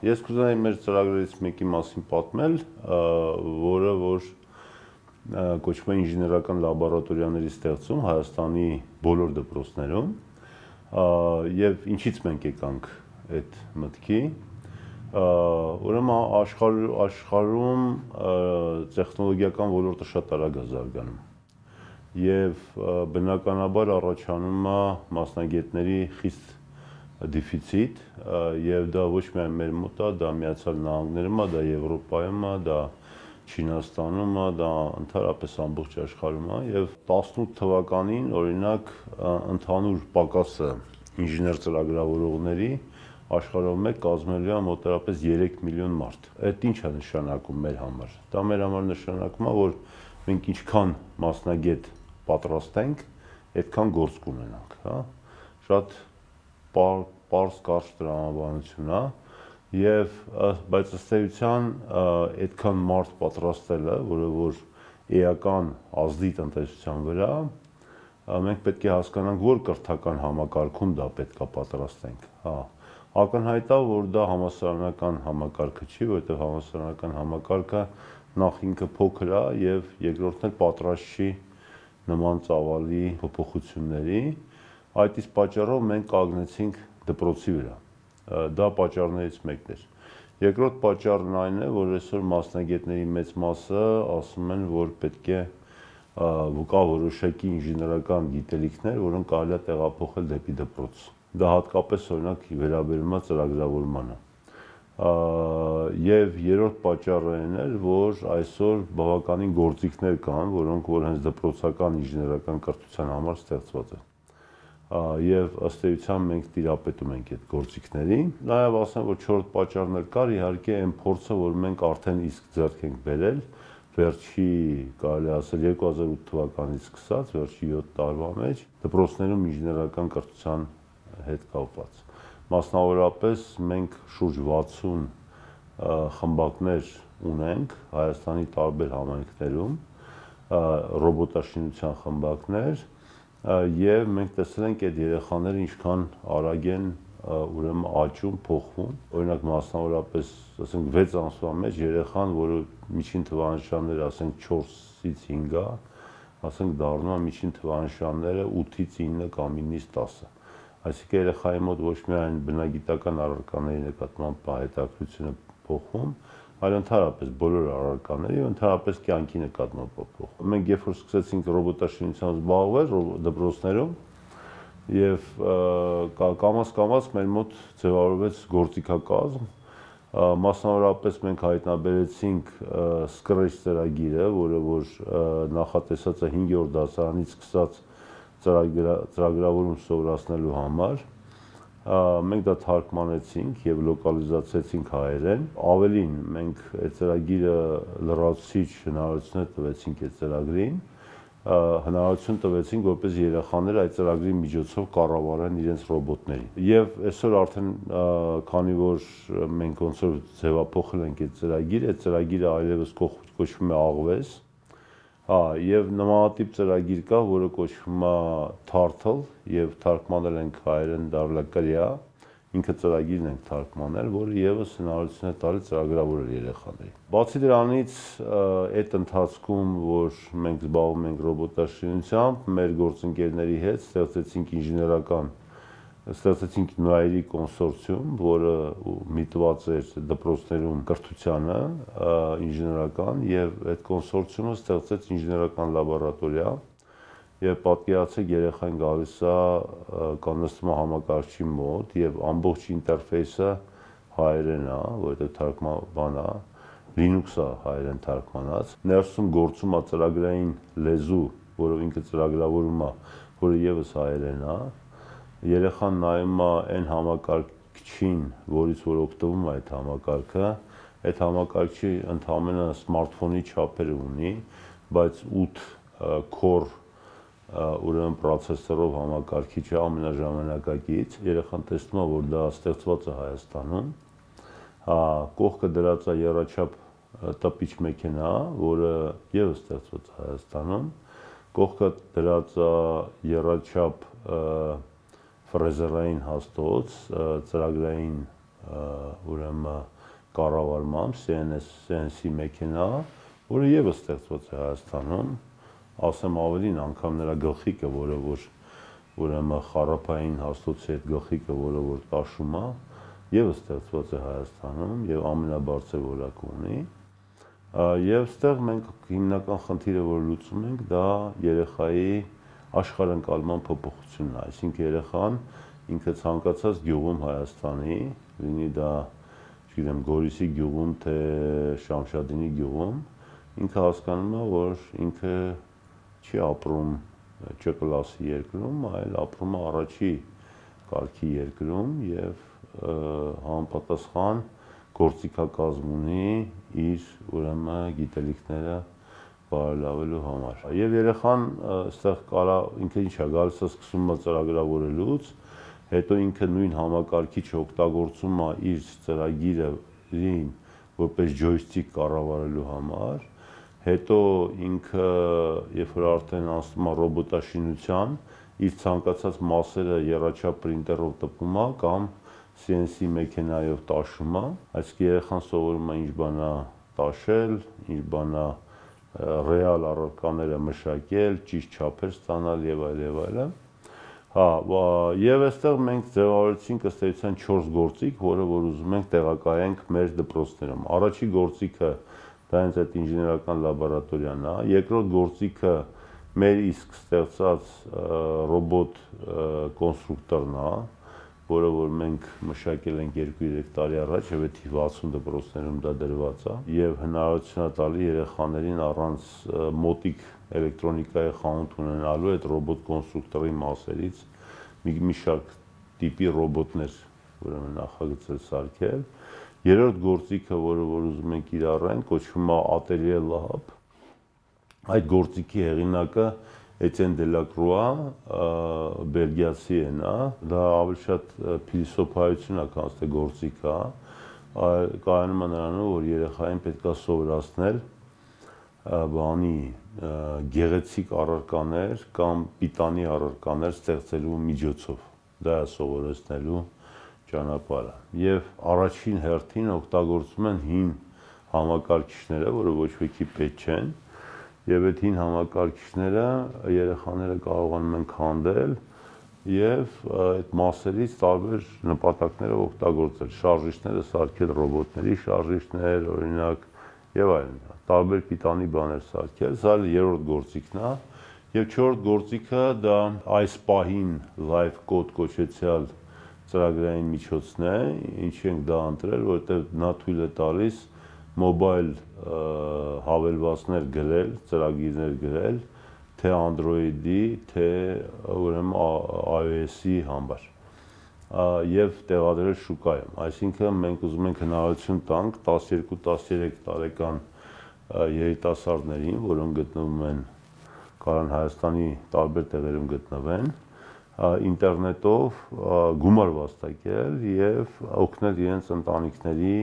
Ես կուզենայի մեր ծրագրերից մեկի մասին պատմել, որը որ կոչվում է ինժեներական լաբորատորիաների ստեղծում Հայաստանի բոլոր դպրոցներում, եւ ինչից մենք եկանք այդ մտքի, ուրեմն աշխարհում տեխնոլոգիական ոլորտը շատ արագ է զարգանում եւ բնականաբար առաջանում է մասնագետների խիստ դեֆիցիտ եւ դա ոչ միայն մեր մոտ է, դա Միացյալ Նահանգներում է, դա Եվրոպայում է, դա Չինաստանում է, դա ընդհանրապես ամբողջ աշխարհում է եւ 18 թվականին օրինակ ընդհանուր պակասը ինժեներ ծրագրավորողների աշխարհում մեկ կազմելու է մոտավորապես 3 միլիոն մարդ։ Այդ ինչ է նշանակում մեր համար։ Դա մեր համար նշանակում է, որ մենք ինչքան մասնագետ պատրաստենք, այդքան գործ կունենանք, հա։ Շատ պարզ կարճ տրամաբանություն է եւ բայց ըստ էության այդքան մարդ պատրաստելը, որը որ էական ազդի տնտեսության վրա, մենք պետք է հասկանանք, որ կրթական համակարգում դա պետք է պատրաստենք, հա։ Ակնհայտ է, որ դա համալսարանական համակարգը չի, որովհետեւ համալսարանական համակարգը նախ ինքը փոքր է եւ երկրորդն էլ պատրաստ չի նման ծավալի փոփոխությունների, այդ իսկ պատճառով մենք կանգնեցինք դպրոցի վրա, դա պատճառներից մեկն էր։ Երկրորդ պատճառն այն է, որ այսօր մասնագետների մեծ մասը ասում են, որ պետք է կա որոշակի ինժեներական գիտելիքներ, որոնք կարելի է տեղափոխել դեպի դպրոց։ Դա հատկապես օրինակ վերաբերում է ծրագրավորմանը։ Եվ երրորդ պատճառը այն էր, որ այսօր բավականին գործիքներ կան, որոնք որ հենց դպրոցական ինժեներական կրթության համար ստեղծված են։ Եվ ըստ էության մենք տիրապետում ենք այդ գործիքներին։ Նաև ասեմ, որ չորրորդ պատճառն էլ կար, իհարկե այն փորձը, որ մենք արդեն իսկ ձեռք ենք բերել, վերջի կարելի ասել 2008 թվականից սկսած, վերջի 7 տարվա մեջ դպրոցներում ինժեներական կրթության հետ կապված։ Մասնավորապես մենք շուրջ 60 խմբակներ ունենք Հայաստանի տարբեր համայնքներում, ռոբոտաշինության խմբակներ, եւ մենք տեսել ենք այդ երեխաները ինչքան արագ են ուրեմն աճում, փոխվում։ Օրինակ մասնավորապես, ասենք 6 ամսվա մեջ երեխան, որը միջին թվանշանները, ասենք 4-ից 5 է, ասենք դառնում է միջին թվանշանները 8-ից 9 կամ 9-ից 10։ Այսինքն երեխայի մոտ ոչ միայն բնագիտական առարկաների նկատմամբ հետաքրքրությունը փոխվում, այլ ընդհանրապես բոլոր առարկաների ու ընդհանրապես կյանքի նկատմամբ փոխվում։ Մենք երբ որ սկսեցինք ռոբոտաշինությամբ զբաղվել դպրոցներում եւ կամաց մեր մոտ ձևավորվեց գործիքակազմ, մասնավորապես մենք հայտնաբերեցինք Scratch ծրագիրը, որը որ նախատեսած է 5-րդ դասարանից սկսած ծրագրավորում սովորացնելու համար, մենք դա թարգմանեցինք եւ լոկալիզացրեցինք հայերեն։ Ավելին, մենք այդ ծրագիրը լրացուցիչ հնարավորություն տվեցինք այդ ծրագրին, հնարավորություն տվեցինք, որպես երեխաները այդ ծրագրի միջոցով կառավարեն իրենց ռոբոտների։ Եվ այսօր արդեն քանի որ մենք ոնց որ ձևափոխել ենք այդ ծրագիրը այլևս կոչվում է աղվես, եւ նմանատիպ ծրագիր կա, որը կոչվում է Turtle եւ թարգմանել ենք հայերեն Դարլակարիա, ինքը ծրագիրն ենք թարգմանել, որը եւս հնարավորություն է տալիս ծրագրավորել երեխաներին։ Բացի դրանից, այդ ընթացքում, որ մենք զբաղվում ենք ռոբոտաշինությամբ, մեր գործընկերների հետ ստեղծեցինք նոայրի կոնսորցիում, որը միտված էր դպրոցներում կրթությանը ինժեներական եւ այդ կոնսորցիումը ստեղծեց ինժեներական լաբորատորիա եւ պատկերացրեք երեխան գալիս է կանգնեցնում համակարգչի մոտ եւ ամբողջ ինտերֆեյսը հայերեն է, որովհետեւ թարգմանաբան է, Linux է հայերեն թարգմանած, ներսում գործում է ծրագրային լեզու, որով ինքը ծրագրավորում է, որը եւս հայերեն է, երեխան նայում է այն համակարգչին, որից որ օգտվում է այդ համակարգը, այդ համակարգչի ընդհանրապես սմարթֆոնի չափերը ունի, բայց 8 core ուրեմն պրոցեսորով համակարգիչ է ամենաժամանակակից, երեխան տեսնում է, որ դա ստեղծված է Հայաստանում, կողքը դրած է եռաչափ տպիչ մեքենա, որը եւս ստեղծված է Հայաստանում, կողքը դրած է եռաչափ ֆրեզերային հաստոց, ծրագրային ուրեմն կառավարմամբ CNC մեքենա, որը եւս ստեղծված է Հայաստանում, ասեմ ավելին, անգամ նրա գլխիկը, որը որ ուրեմն խառափային հաստոցի այդ գլխիկը, որը որ տաշում է, եւս ստեղծված է Հայաստանում եւ ամենաբարձր որակը ունի։ Եվ ստեղ մենք հիմնական խնդիրը, որ լուծում ենք, դա երեխայի աշխարհընկալման փոփոխությունն է, այսինքն երեխան ինքը ցանկացած գյուղում Հայաստանի, լինի դա, չգիտեմ, Գորիսի գյուղում, թե Շամշադինի գյուղում, ինքը հասկանում է, որ ինքը չի ապրում Չ++ երկրում, այլ ապրում է առաջի կարգի երկրում եւ համապատասխան գործիքակազմ ունի իր ուրեմն գիտելիքները բարելավելու համար։ Եվ երեխան այստեղ կարա ինքը ինչ է գալիս է սկսում է ծրագրավորելուց, հետո ինքը նույն համակարգիչը օգտագործում է իր ծրագիրին որպես ջոյստիկ կառավարելու համար, հետո ինքը երբ որ արդեն անցնում է ռոբոտաշինության, իր ցանկացած մասերը եռաչափ պրինտերով տպում է կամ CNC մեքենայով տաշում է, այսինքն երեխան սովորում է ինչ բան է տաշել, ինչ բան է ռեալ առարկաները մշակել, ճիշտ չափեր ստանալ եւ այլն։ Հա, եւ այստեղ մենք ձևավորեցինք ըստ էության 4 գործիք, որը որ ուզում ենք տեղակայենք մեր դպրոցներում։ Առաջի գործիքը դա հենց այդ ինժեներական լաբորատորիան է, երկրորդ գործիքը մեր իսկ ստեղծած ռոբոտ կոնստրուկտորն է, որը որ մենք մշակել ենք 2-3 տարի առաջ եւ այդ 60 դպրոցներում դա դրված է եւ հնարավորություն է տալի երեխաներին առանց մոտիկ էլեկտրոնիկայի խանութ ունենալու այդ ռոբոտ կոնստրուկտորի մասերից մի շարք տիպի ռոբոտներ ուրեմն նախագծել սարքել։ Երրորդ գործիքը, որը որ ուզում ենք կիրառենք, կոչվում է Atelier Lab։ Այդ գործիքի հեղինակը Էտիեն Դելակրուա, բելգիացի է նա, դա ավելի շատ փիլիսոփայություն է, քան թե գործիք է, կայանում է նրանով, որ երեխային պետք է սովորացնել բանի գեղեցիկ առարկաներ կամ պիտանի առարկաներ ստեղծելու միջոցով, դա է սովորեցնելու ճանապարհը։ Եվ առաջին հերթին օգտագործում են հին համակարգիչները, որը ոչ ոքի պետք չեն, եւ այդ հին համակարգիչները երեխաները կարողանում են քանդել եւ այդ մասերից տարբեր նպատակներով օգտագործել, շարժիչները սարքել ռոբոտների շարժիչներ, օրինակ եւ այլն, տարբեր պիտանի բաներ սարքել, սա երրորդ գործիքն է, եւ չորրորդ գործիքը դա այս պահին live code կոչեցյալ ծրագրային միջոցն է, ինչի ենք դա ընտրել, որովհետեւ նա թույլ է տալիս մոբայլ հավելվածներ գրել, ծրագիրներ գրել, թե Android-ի, թե ուրեմն iOS-ի համար եւ տեղադրել շուկայում։ Այսինքն մենք ուզում ենք հնարավորություն տանք 12-13 տարեկան երիտասարդներին, որոնք գտնվում են կարան Հայաստանի տարբեր տեղերում գտնվեն, ինտերնետով գումար վաստակել եւ օգնել իրենց ընտանիքների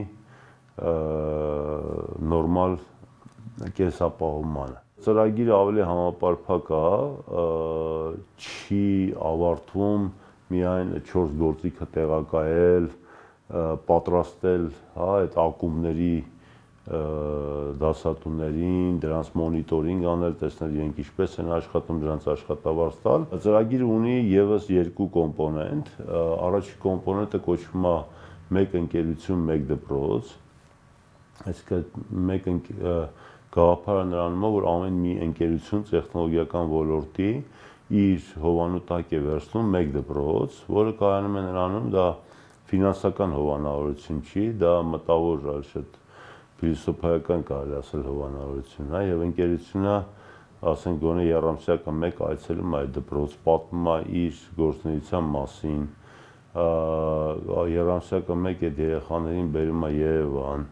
նորմալ կենսապահովմանը։ Ծրագիրը ավելի համապարփակ է, չի ավարտվում միայն 4 գործիքը տեղակայել, պատրաստել, հա, այդ ակումբների դասատուներին, դրանց մոնիտորինգ անել, տեսնել իրենք ինչպես են աշխատում, դրանց աշխատավարձ տալ։ Ծրագիրը ունի եւս 2 կոմպոնենտ։ Առաջի կոմպոնենտը կոչվում է մեկ ընկերություն, մեկ դպրոց։ Այսինքն մեկ գաղափարը նրանում է, որ ամեն մի ընկերություն տեխնոլոգիական ոլորտի իր հովանու տակ է վերցնում մեկ դպրոց, որը կայանում է նրանում, դա ֆինանսական հովանավորություն չի, դա մտավոր շատ փիլիսոփայական կարելի ասել հովանավորություն է, եւ ընկերությունը, ասենք գոնե երամսյակը մեկ այցելում է այդ դպրոց, պատմում է իր գործունեության մասին, երամսյակը մեկ այդ երեխաներին բերում է Երևան,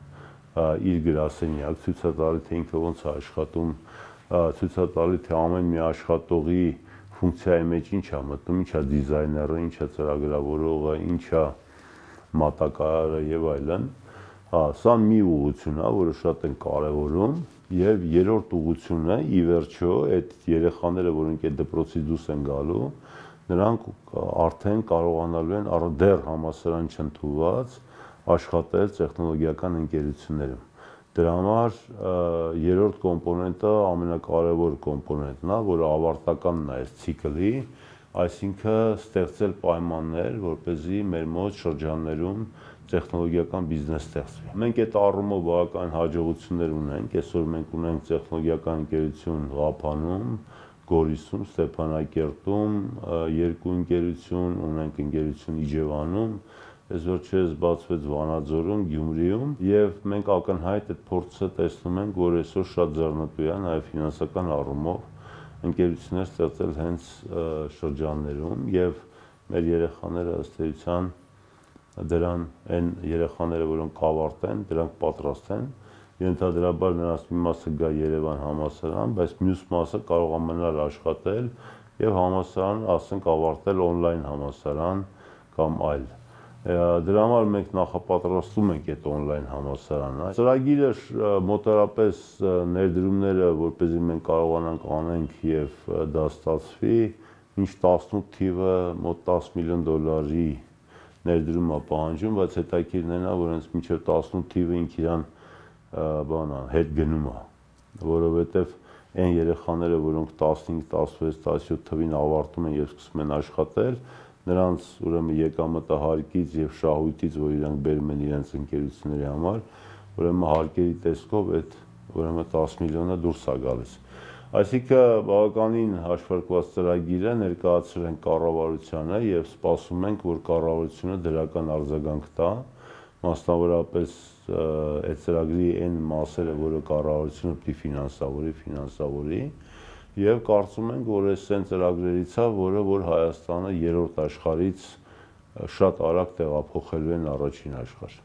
իր գրասենյակ, ցույց է տալի, թե ինքը ոնց է աշխատում, ցույց է տալի, թե ամեն մի աշխատողի ֆունկցիայի մեջ ինչ է մտնում, ինչ է դիզայները, ինչ է ծրագրավորողը, ինչ է մատակարարը եւ այլն։ Սա մի ուղղություն է, որը շատ են կարևորում, եւ երրորդ ուղղությունը ի վերջո այդ երեխաները, որոնք այդ դպրոցից դուրս են գալու, նրանք արդեն կարողանալու են դեռ համալսարան չընդունված աշխատել տեխնոլոգիական ընկերություններում։ Դրա համար երրորդ կոմպոնենտը ամենակարևոր կոմպոնենտն է, որը ավարտականն է այս ցիկլի, այսինքն ստեղծել պայմաններ, որպեսզի մեր մոտ շրջաններում տեխնոլոգիական բիզնես ստեղծվի։ Մենք այդ առումով բավական հաջողություններ ունենք, այսօր մենք ունենք տեխնոլոգիական ընկերություն Ղափանում, Գորիսում, Ստեփանակերտում, երկու ընկերություն, ունենք ընկերություն Իջևանում, այսօր չես բացվեց Վանաձորում, Գյումրիում, եւ մենք ակնհայտ այդ փորձը տեսնում ենք, որ այսօր շատ ձեռնտու է նաեւ ֆինանսական առումով ընկերություններ ստեղծել հենց շրջաններում եւ մեր երեխաները ըստ էության դրան այն երեխաները, որոնք կավարտեն, դրանք պատրաստ են, ենթադրաբար նրանց մի մասը գա Երևան համալսարան, բայց մյուս մասը կարող է մնալ աշխատել եւ համալսարան, ասենք, ավարտել on-line համալսարան կամ այլ։ Դրա համար մենք նախապատրաստում ենք այդ on-line համալսարանը։ Ծրագիրը մոտարապես ներդրումները, որպեսզի մենք կարողանանք անենք եւ դա ստացվի, մինչ 18 թիվը մոտ $10 միլիոն ներդրում է պահանջում, բայց հետաքրքիրն է նա, որ հենց մինչև 18 թիվը ինք իրան հետ գնում է, որովհետև այն երեխաները, որոնք 15, 16, 17 թվին ավարտում են եւ սկսում են աշխատել, նրանց ուրեմն եկամտահարկից եւ շահույթից, որ իրանք բերում են իրենց ընկերությունների համար, ուրեմն հարկերի տեսքով այդ ուրեմն 10 միլիոնը դուրս է գալիս։ Այսինքն բավականին հաշվարկված ծրագիր է, ներկայացրել են կառավարությանը եւ սպասում ենք, որ կառավարությունը դրական արձագանք տա, մասնավորապես այդ ծրագրի այն մասերը, որը կառավարությունը պիտի ֆինանսավորի եւ կարծում ենք, որ այս այն ծրագրերից է, որ Հայաստանը երրորդ աշխարհից շատ արագ տեղափոխելու են առաջին աշխարհ։